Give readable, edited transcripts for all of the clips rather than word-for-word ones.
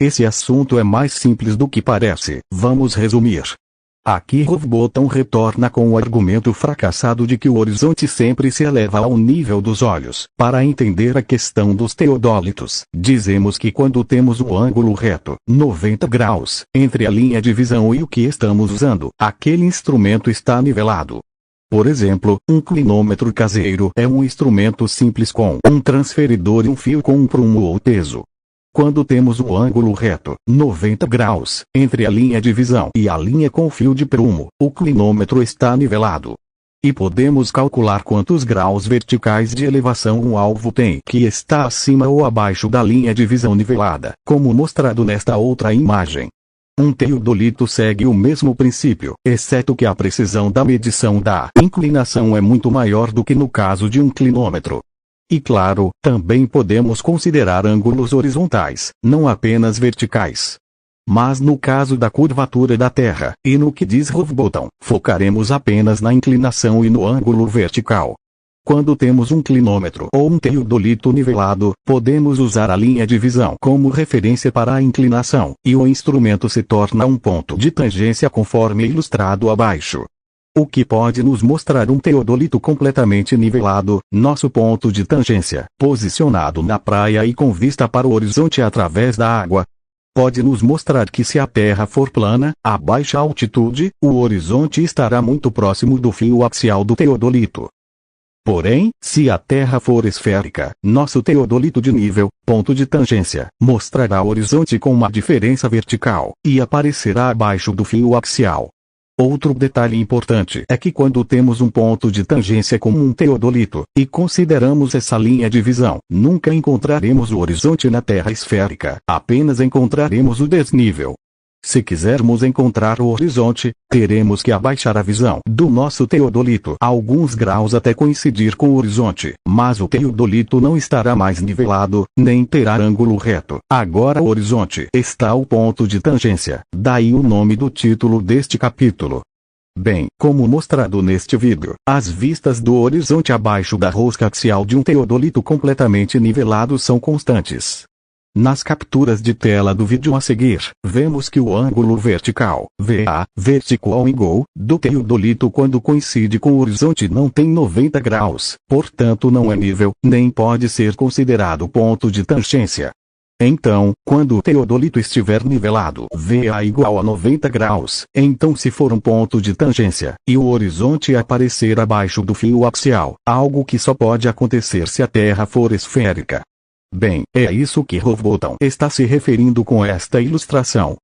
esse assunto é mais simples do que parece. Vamos resumir. Aqui Houghton retorna com o argumento fracassado de que o horizonte sempre se eleva ao nível dos olhos. Para entender a questão dos teodólitos, dizemos que quando temos um ângulo reto, 90 graus, entre a linha de visão e o que estamos usando, aquele instrumento está nivelado. Por exemplo, um clinômetro caseiro é um instrumento simples com um transferidor e um fio com um prumo ou peso. Quando temos um ângulo reto, 90 graus, entre a linha de visão e a linha com fio de prumo, o clinômetro está nivelado. E podemos calcular quantos graus verticais de elevação um alvo tem que está acima ou abaixo da linha de visão nivelada, como mostrado nesta outra imagem. Um teodolito segue o mesmo princípio, exceto que a precisão da medição da inclinação é muito maior do que no caso de um clinômetro. E claro, também podemos considerar ângulos horizontais, não apenas verticais. Mas no caso da curvatura da Terra, e no que diz Houghton, focaremos apenas na inclinação e no ângulo vertical. Quando temos um clinômetro ou um teodolito nivelado, podemos usar a linha de visão como referência para a inclinação, e o instrumento se torna um ponto de tangência conforme ilustrado abaixo. O que pode nos mostrar um teodolito completamente nivelado, nosso ponto de tangência, posicionado na praia e com vista para o horizonte através da água. Pode nos mostrar que se a Terra for plana, a baixa altitude, o horizonte estará muito próximo do fio axial do teodolito. Porém, se a Terra for esférica, nosso teodolito de nível, ponto de tangência, mostrará o horizonte com uma diferença vertical, e aparecerá abaixo do fio axial. Outro detalhe importante é que quando temos um ponto de tangência como um teodolito, e consideramos essa linha de visão, nunca encontraremos o horizonte na Terra esférica, apenas encontraremos o desnível. Se quisermos encontrar o horizonte, teremos que abaixar a visão do nosso teodolito alguns graus até coincidir com o horizonte, mas o teodolito não estará mais nivelado, nem terá ângulo reto. Agora o horizonte está ao ponto de tangência, daí o nome do título deste capítulo. Bem, como mostrado neste vídeo, as vistas do horizonte abaixo da rosca axial de um teodolito completamente nivelado são constantes. Nas capturas de tela do vídeo a seguir, vemos que o ângulo vertical, VA, vertical angle, do teodolito quando coincide com o horizonte não tem 90 graus, portanto não é nível, nem pode ser considerado ponto de tangência. Então, quando o teodolito estiver nivelado, VA igual a 90 graus, então se for um ponto de tangência, e o horizonte aparecer abaixo do fio axial, algo que só pode acontecer se a Terra for esférica. Bem, é isso que Houghton está se referindo com esta ilustração.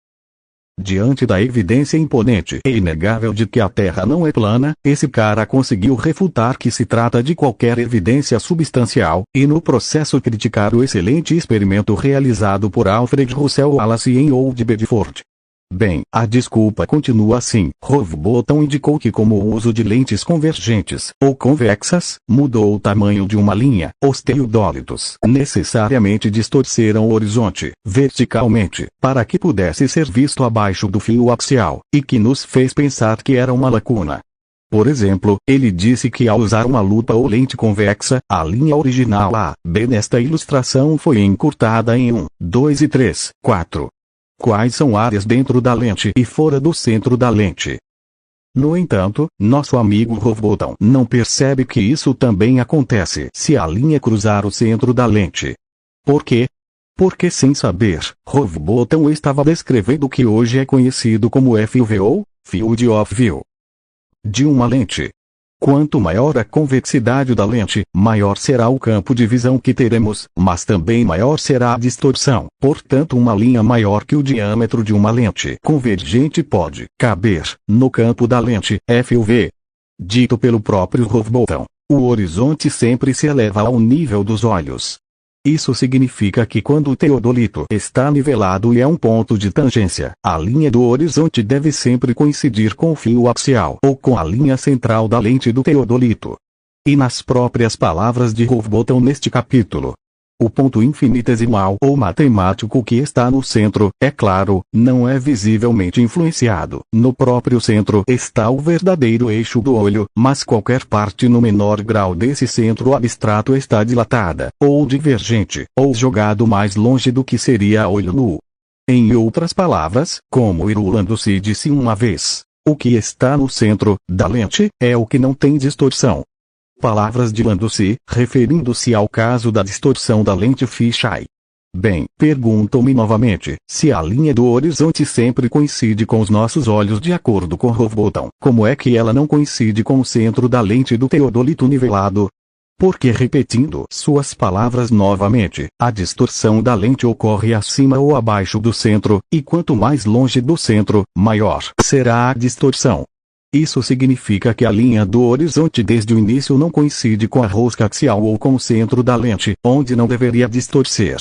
Diante da evidência imponente e inegável de que a Terra não é plana, esse cara conseguiu refutar que se trata de qualquer evidência substancial, e no processo criticar o excelente experimento realizado por Alfred Russel Wallace em Old Bedford. Bem, a desculpa continua assim. Houghton indicou que como o uso de lentes convergentes, ou convexas, mudou o tamanho de uma linha, os teodólitos necessariamente distorceram o horizonte, verticalmente, para que pudesse ser visto abaixo do fio axial, e que nos fez pensar que era uma lacuna. Por exemplo, ele disse que ao usar uma lupa ou lente convexa, a linha original A, B nesta ilustração foi encurtada em 1, 2 e 3, 4. Quais são áreas dentro da lente e fora do centro da lente? No entanto, nosso amigo Houghton não percebe que isso também acontece se a linha cruzar o centro da lente. Por quê? Porque sem saber, Houghton estava descrevendo o que hoje é conhecido como FUV ou Field of View de uma lente. Quanto maior a convexidade da lente, maior será o campo de visão que teremos, mas também maior será a distorção. Portanto, uma linha maior que o diâmetro de uma lente convergente pode caber no campo da lente FUV. Dito pelo próprio Houghton, o horizonte sempre se eleva ao nível dos olhos. Isso significa que quando o teodolito está nivelado e é um ponto de tangência, a linha do horizonte deve sempre coincidir com o fio axial ou com a linha central da lente do teodolito. E nas próprias palavras de Houghton neste capítulo, o ponto infinitesimal ou matemático que está no centro, é claro, não é visivelmente influenciado. No próprio centro está o verdadeiro eixo do olho, mas qualquer parte no menor grau desse centro abstrato está dilatada, ou divergente, ou jogado mais longe do que seria a olho nu. Em outras palavras, como Irulando se disse uma vez, o que está no centro da lente é o que não tem distorção. Palavras de Landucci, referindo-se ao caso da distorção da lente fisheye. Bem, perguntam-me novamente, se a linha do horizonte sempre coincide com os nossos olhos de acordo com Rowbotham, como é que ela não coincide com o centro da lente do teodolito nivelado? Porque, repetindo suas palavras novamente, a distorção da lente ocorre acima ou abaixo do centro, e quanto mais longe do centro, maior será a distorção. Isso significa que a linha do horizonte desde o início não coincide com a rosca axial ou com o centro da lente, onde não deveria distorcer.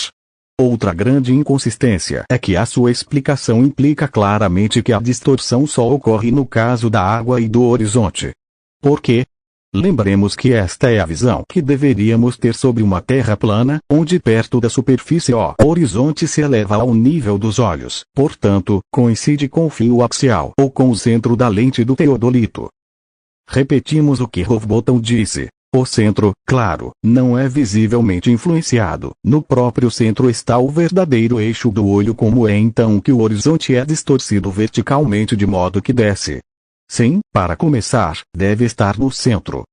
Outra grande inconsistência é que a sua explicação implica claramente que a distorção só ocorre no caso da água e do horizonte. Por quê? Lembremos que esta é a visão que deveríamos ter sobre uma terra plana, onde perto da superfície o horizonte se eleva ao nível dos olhos, portanto, coincide com o fio axial ou com o centro da lente do teodolito. Repetimos o que Rowbotham disse. O centro, claro, não é visivelmente influenciado. No próprio centro está o verdadeiro eixo do olho, como é então que o horizonte é distorcido verticalmente de modo que desce. Sim, para começar, deve estar no centro.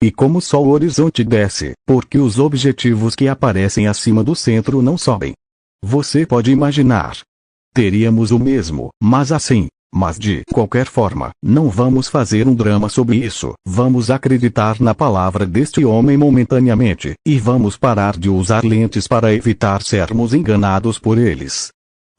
E como só o horizonte desce, porque os objetivos que aparecem acima do centro não sobem. Você pode imaginar. Teríamos o mesmo, mas assim. Mas de qualquer forma, não vamos fazer um drama sobre isso. Vamos acreditar na palavra deste homem momentaneamente, e vamos parar de usar lentes para evitar sermos enganados por eles.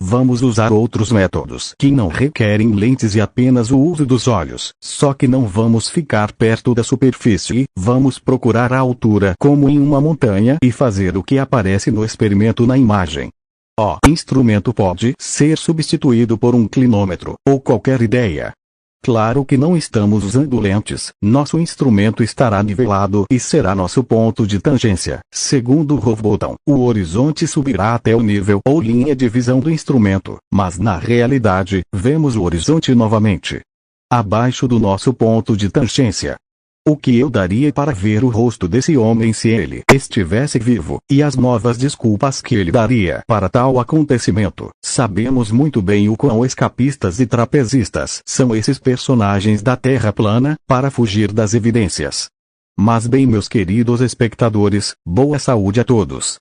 Vamos usar outros métodos que não requerem lentes e apenas o uso dos olhos. Só que não vamos ficar perto da superfície, vamos procurar a altura como em uma montanha e fazer o que aparece no experimento na imagem. O instrumento pode ser substituído por um clinômetro, ou qualquer ideia. Claro que não estamos usando lentes, nosso instrumento estará nivelado e será nosso ponto de tangência. Segundo Rowbotham, o horizonte subirá até o nível ou linha de visão do instrumento, mas na realidade, vemos o horizonte novamente abaixo do nosso ponto de tangência. O que eu daria para ver o rosto desse homem se ele estivesse vivo, e as novas desculpas que ele daria para tal acontecimento. Sabemos muito bem o quão escapistas e trapezistas são esses personagens da Terra plana, para fugir das evidências. Mas bem, meus queridos espectadores, boa saúde a todos.